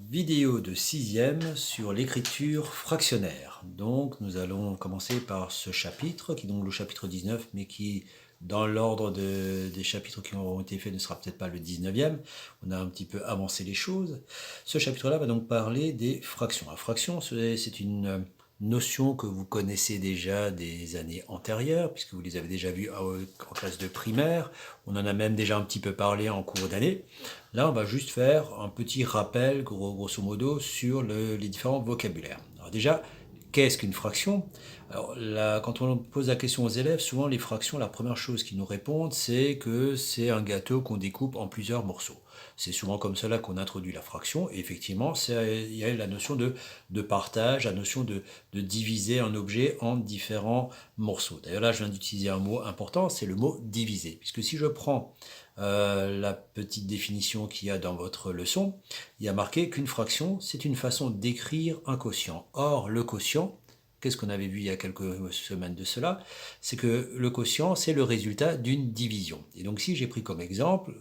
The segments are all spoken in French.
Vidéo de 6e sur l'écriture fractionnaire. Donc nous allons commencer par ce chapitre, qui est donc le chapitre 19, mais qui, dans l'ordre des chapitres qui auront été faits, ne sera peut-être pas le 19e. On a un petit peu avancé les choses. Ce chapitre-là va donc parler des fractions. La fraction, c'est une notion que vous connaissez déjà des années antérieures, puisque vous les avez déjà vues en classe de primaire. On en a même déjà un petit peu parlé en cours d'année. Là, on va juste faire un petit rappel, grosso modo, sur les différents vocabulaires. Alors déjà, qu'est-ce qu'une fraction? Alors là, quand on pose la question aux élèves, souvent les fractions, la première chose qu'ils nous répondent, c'est que c'est un gâteau qu'on découpe en plusieurs morceaux. C'est souvent comme cela qu'on introduit la fraction, et effectivement, il y a la notion de partage, la notion de diviser un objet en différents morceaux. D'ailleurs là, je viens d'utiliser un mot important, c'est le mot diviser, puisque si je prends la petite définition qu'il y a dans votre leçon, il y a marqué qu'une fraction, c'est une façon d'écrire un quotient. Or, le quotient, qu'est-ce qu'on avait vu il y a quelques semaines de cela? C'est que le quotient, c'est le résultat d'une division. Et donc, si j'ai pris comme exemple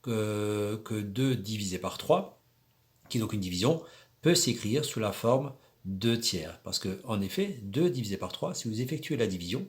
que 2 divisé par 3, qui est donc une division, peut s'écrire sous la forme 2 tiers. Parce que, en effet, 2 divisé par 3, si vous effectuez la division,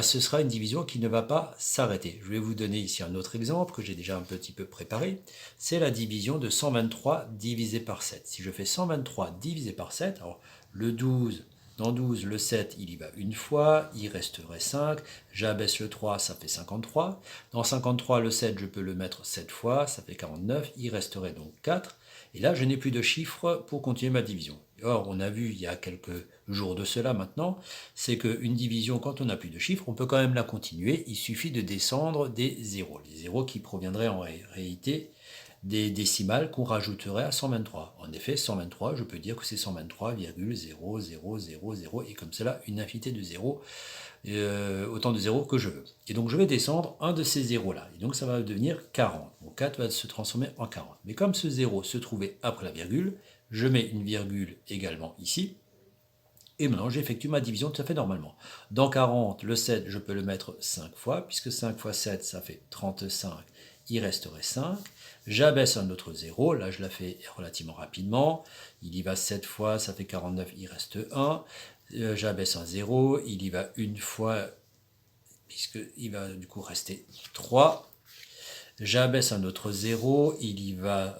ce sera une division qui ne va pas s'arrêter. Je vais vous donner ici un autre exemple que j'ai déjà un petit peu préparé. C'est la division de 123 divisé par 7. Si je fais 123 divisé par 7, alors le 12, dans 12, le 7, il y va une fois, il resterait 5. J'abaisse le 3, ça fait 53. Dans 53, le 7, je peux le mettre 7 fois, ça fait 49. Il resterait donc 4. Et là, je n'ai plus de chiffres pour continuer ma division. Or, on a vu il y a quelques jours de cela maintenant, c'est qu'une division, quand on n'a plus de chiffres, on peut quand même la continuer. Il suffit de descendre des zéros. Les zéros qui proviendraient en réalité des décimales qu'on rajouterait à 123. En effet, 123, je peux dire que c'est 123,0000, et comme cela, une infinité de zéros, autant de zéros que je veux. Et donc je vais descendre un de ces zéros-là. Et donc ça va devenir 40. Donc 4 va se transformer en 40. Mais comme ce zéro se trouvait après la virgule, je mets une virgule également ici. Et maintenant, j'effectue ma division tout à fait normalement. Dans 40, le 7, je peux le mettre 5 fois, puisque 5 fois 7, ça fait 35, il resterait 5. J'abaisse un autre 0, là je la fais relativement rapidement. Il y va 7 fois, ça fait 49, il reste 1. J'abaisse un 0, il y va une fois, puisqu'il va du coup rester 3. J'abaisse un autre 0, il y va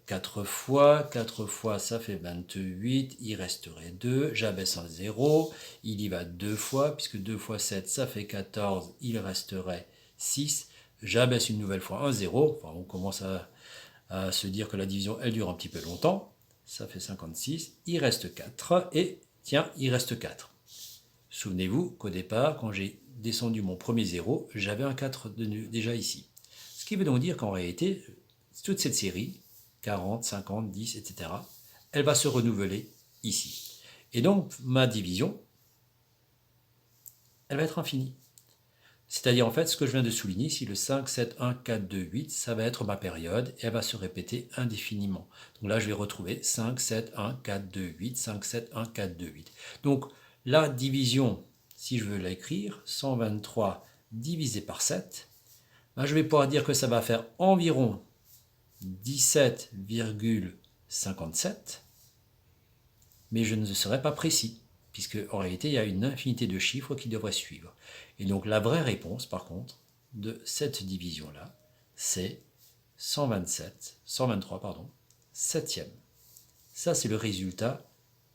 4 fois, 4 fois ça fait 28, il resterait 2, j'abaisse un 0, il y va 2 fois, puisque 2 fois 7 ça fait 14, il resterait 6, j'abaisse une nouvelle fois un 0, enfin, on commence à se dire que la division elle dure un petit peu longtemps, ça fait 56, il reste 4, et tiens, il reste 4. Souvenez-vous qu'au départ, quand j'ai descendu mon premier 0, j'avais un 4 déjà ici. Ce qui veut donc dire qu'en réalité, toute cette série, 40, 50, 10, etc., elle va se renouveler ici. Et donc, ma division, elle va être infinie. C'est-à-dire, en fait, ce que je viens de souligner ici, le 5, 7, 1, 4, 2, 8, ça va être ma période et elle va se répéter indéfiniment. Donc là, je vais retrouver 5, 7, 1, 4, 2, 8, 5, 7, 1, 4, 2, 8. Donc, la division, si je veux l'écrire, 123 divisé par 7, je vais pouvoir dire que ça va faire environ 17,57, mais je ne serai pas précis, puisque en réalité, il y a une infinité de chiffres qui devraient suivre. Et donc la vraie réponse, par contre, de cette division-là, c'est 123, septième. Ça, c'est le résultat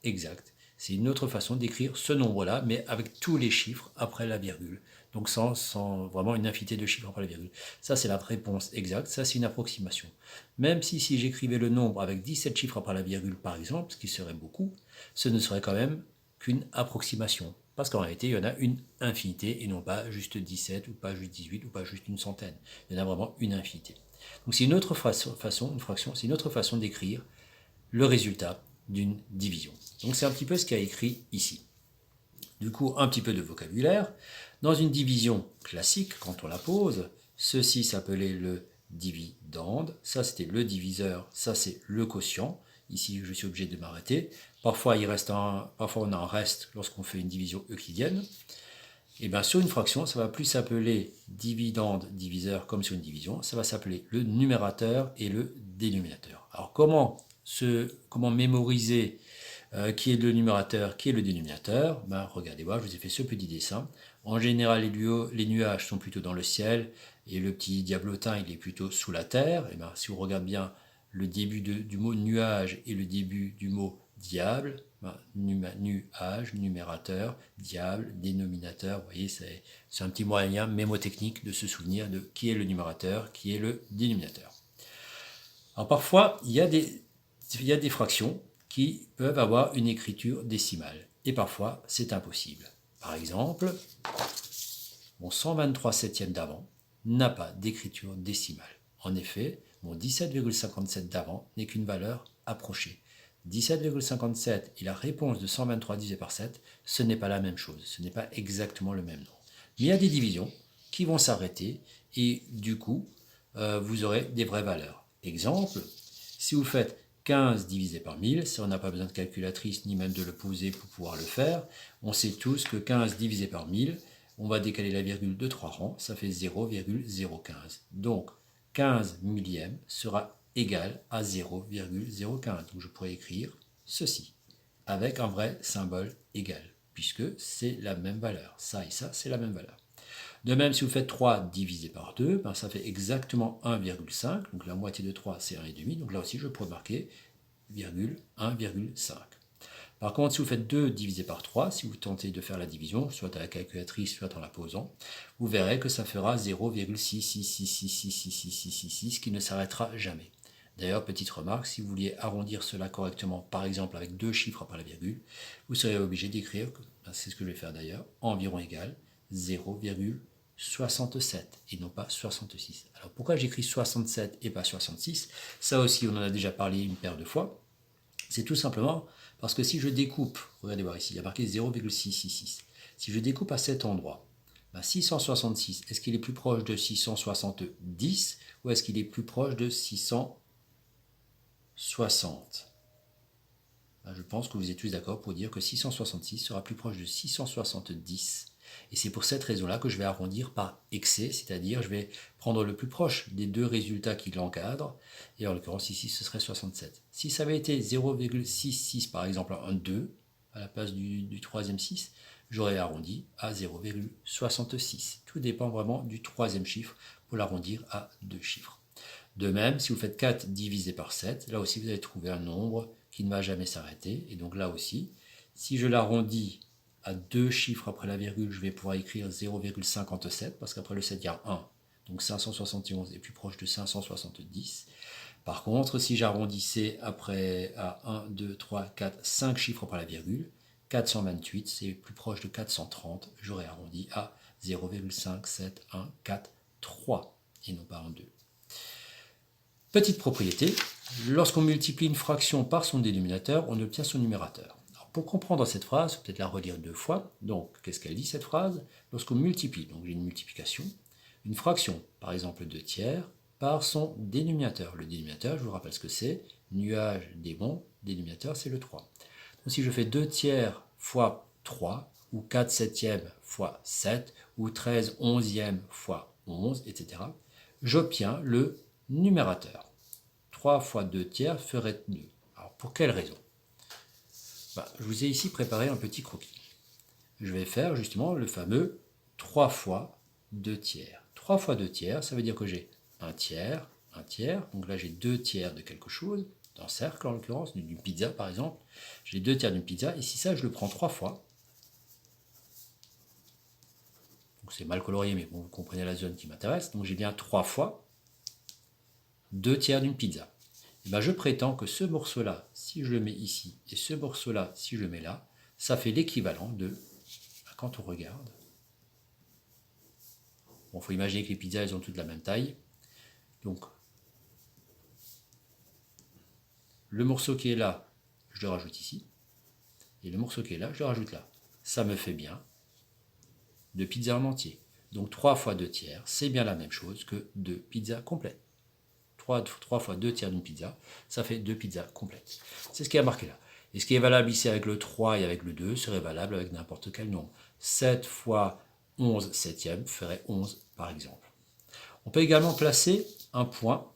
exact. C'est une autre façon d'écrire ce nombre-là, mais avec tous les chiffres après la virgule. Donc sans vraiment une infinité de chiffres après la virgule. Ça, c'est la réponse exacte. Ça, c'est une approximation. Même si j'écrivais le nombre avec 17 chiffres après la virgule, par exemple, ce qui serait beaucoup, ce ne serait quand même qu'une approximation. Parce qu'en réalité, il y en a une infinité, et non pas juste 17, ou pas juste 18, ou pas juste une centaine. Il y en a vraiment une infinité. Donc c'est une autre façon, une fraction, c'est une autre façon d'écrire le résultat d'une division. Donc c'est un petit peu ce qu'il y a écrit ici. Du coup, un petit peu de vocabulaire. Dans une division classique, quand on la pose, ceci s'appelait le dividende, ça c'était le diviseur, ça c'est le quotient. Ici, je suis obligé de m'arrêter. Parfois, parfois on en reste lorsqu'on fait une division euclidienne. Et bien sur une fraction, ça va plus s'appeler dividende, diviseur comme sur une division, ça va s'appeler le numérateur et le dénominateur. Alors comment comment mémoriser qui est le numérateur, qui est le dénominateur, regardez voir, je vous ai fait ce petit dessin. En général, les nuages sont plutôt dans le ciel et le petit diablotin, il est plutôt sous la terre. Et si on regarde bien le début du mot nuage et le début du mot diable, nuage, numérateur, diable, dénominateur, vous voyez, c'est un petit moyen mémotechnique de se souvenir de qui est le numérateur, qui est le dénominateur. Alors parfois, il y a des fractions qui peuvent avoir une écriture décimale. Et parfois, c'est impossible. Par exemple, mon 123 septième d'avant n'a pas d'écriture décimale. En effet, mon 17,57 d'avant n'est qu'une valeur approchée. 17,57 et la réponse de 123 divisé par 7, ce n'est pas la même chose. Ce n'est pas exactement le même nombre. Mais il y a des divisions qui vont s'arrêter et du coup, vous aurez des vraies valeurs. Exemple, si vous faites 15 divisé par 1000, si on n'a pas besoin de calculatrice ni même de le poser pour pouvoir le faire, on sait tous que 15 divisé par 1000, on va décaler la virgule de 3 rangs, ça fait 0,015. Donc 15 millièmes sera égal à 0,015. Donc je pourrais écrire ceci, avec un vrai symbole égal, puisque c'est la même valeur. Ça et ça, c'est la même valeur. De même, si vous faites 3 divisé par 2, ça fait exactement 1,5. Donc la moitié de 3, c'est 1,5. Donc là aussi, je pourrais marquer 1,5. Par contre, si vous faites 2 divisé par 3, si vous tentez de faire la division, soit à la calculatrice, soit en la posant, vous verrez que ça fera 0,6666666, qui ne s'arrêtera jamais. D'ailleurs, petite remarque, si vous vouliez arrondir cela correctement, par exemple avec 2 chiffres après la virgule, vous serez obligé d'écrire, c'est ce que je vais faire d'ailleurs, environ égal 0,67 et non pas 66. Alors pourquoi j'écris 67 et pas 66? Ça aussi, on en a déjà parlé une paire de fois. C'est tout simplement parce que si je découpe, regardez voir ici, il y a marqué 0,666. Si je découpe à cet endroit, 666, est-ce qu'il est plus proche de 670 ou est-ce qu'il est plus proche de 660? Je pense que vous êtes tous d'accord pour dire que 666 sera plus proche de 670. Et c'est pour cette raison-là que je vais arrondir par excès, c'est-à-dire je vais prendre le plus proche des deux résultats qui l'encadrent, et en l'occurrence ici ce serait 67. Si ça avait été 0,66 par exemple un 2 à la place du troisième 6, j'aurais arrondi à 0,66. Tout dépend vraiment du troisième chiffre pour l'arrondir à deux chiffres. De même, si vous faites 4 divisé par 7, là aussi vous allez trouver un nombre qui ne va jamais s'arrêter, et donc là aussi, si je l'arrondis à deux chiffres après la virgule, je vais pouvoir écrire 0,57, parce qu'après le 7, il y a 1. Donc 571 est plus proche de 570. Par contre, si j'arrondissais après à 1, 2, 3, 4, 5 chiffres après la virgule, 428, c'est plus proche de 430, j'aurais arrondi à 0,57143 et non pas en 2. Petite propriété, lorsqu'on multiplie une fraction par son dénominateur, on obtient son numérateur. Pour comprendre cette phrase, peut-être la relire deux fois. Donc, qu'est-ce qu'elle dit cette phrase? Lorsqu'on multiplie, donc j'ai une multiplication, une fraction, par exemple 2 tiers, par son dénominateur. Le dénominateur, je vous rappelle ce que c'est, nuage démon, dénominateur c'est le 3. Donc si je fais 2 tiers fois 3, ou 4 septièmes fois 7, ou 13 onzièmes fois 11, etc., j'obtiens le numérateur. 3 fois 2 tiers ferait 2. Alors pour quelle raison? Je vous ai ici préparé un petit croquis. Je vais faire justement le fameux 3 fois 2 tiers. 3 fois 2 tiers, ça veut dire que j'ai un tiers. Donc là j'ai 2 tiers de quelque chose, d'un cercle en l'occurrence, d'une pizza par exemple. J'ai 2 tiers d'une pizza, et si ça je le prends 3 fois, donc c'est mal colorié mais bon, vous comprenez la zone qui m'intéresse, donc j'ai bien 3 fois 2 tiers d'une pizza. Et je prétends que ce morceau-là, si je le mets ici, et ce morceau-là, si je le mets là, ça fait l'équivalent de, quand on regarde, bon, il faut imaginer que les pizzas, elles ont toutes la même taille. Donc, le morceau qui est là, je le rajoute ici, et le morceau qui est là, je le rajoute là. Ça me fait bien 2 pizzas en entier. Donc 3 fois 2 tiers, c'est bien la même chose que 2 pizzas complètes. 3 fois 2 tiers d'une pizza, ça fait 2 pizzas complètes. C'est ce qui est marqué là. Et ce qui est valable ici avec le 3 et avec le 2 serait valable avec n'importe quel nombre. 7 fois 11 septièmes ferait 11 par exemple. On peut également placer un point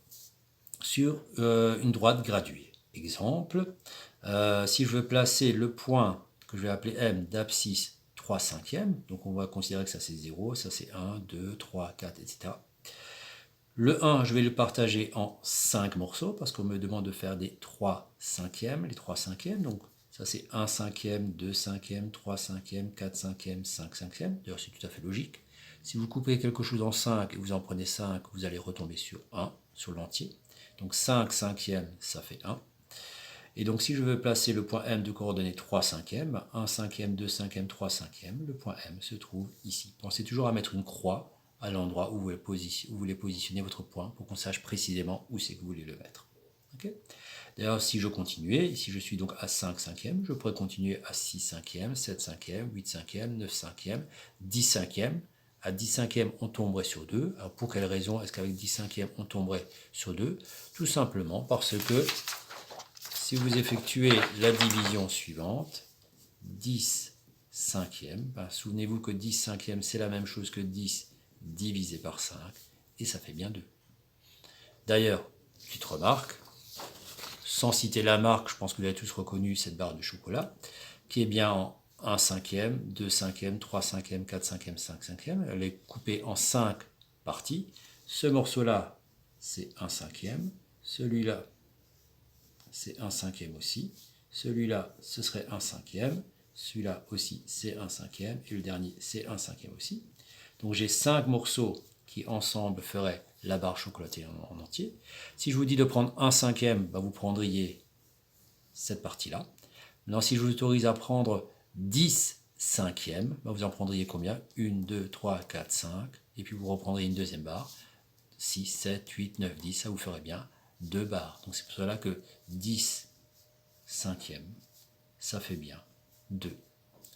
sur une droite graduée. Exemple, si je veux placer le point que je vais appeler M d'abscisse 3/5, donc on va considérer que ça c'est 0, ça c'est 1, 2, 3, 4, etc. Le 1, je vais le partager en 5 morceaux, parce qu'on me demande de faire des 3/5, les 3/5, donc ça c'est 1/5, 2/5, 3/5, 4/5, 5/5, d'ailleurs c'est tout à fait logique. Si vous coupez quelque chose en 5 et vous en prenez 5, vous allez retomber sur 1, sur l'entier. Donc 5/5, ça fait 1. Et donc si je veux placer le point M de coordonnées 3/5, 1/5, 2/5, 3/5, le point M se trouve ici. Pensez toujours à mettre une croix à l'endroit où vous voulez positionner votre point pour qu'on sache précisément où c'est que vous voulez le mettre. Okay. D'ailleurs, si je continuais, si je suis donc à 5/5, je pourrais continuer à 6/5, 7/5, 8/5, 9/5, 10/5. À 10/5, on tomberait sur 2. Alors pour quelle raison est-ce qu'avec 10/5, on tomberait sur 2? Tout simplement parce que si vous effectuez la division suivante, 10/5, souvenez-vous que 10/5 c'est la même chose que 10 divisé par 5, et ça fait bien 2. D'ailleurs, petite remarque, sans citer la marque, je pense que vous avez tous reconnu cette barre de chocolat, qui est bien en 1/5, 2/5, 3/5, 4/5, 5/5. Elle est coupée en 5 parties. Ce morceau-là, c'est 1/5. Celui-là, c'est 1/5 aussi. Celui-là, ce serait 1/5. Celui-là aussi, c'est 1/5. Et le dernier, c'est 1/5 aussi. Donc j'ai 5 morceaux qui ensemble feraient la barre chocolatée en entier. Si je vous dis de prendre 1/5, vous prendriez cette partie-là. Maintenant, si je vous autorise à prendre 10/5, vous en prendriez combien? 1, 2, 3, 4, 5. Et puis vous reprendriez une deuxième barre. 6, 7, 8, 9, 10. Ça vous ferait bien 2 barres. Donc c'est pour cela que 10/5, ça fait bien 2.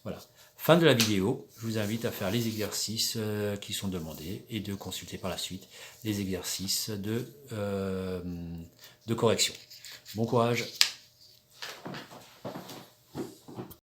Voilà. Fin de la vidéo, je vous invite à faire les exercices qui sont demandés et de consulter par la suite les exercices de correction. Bon courage!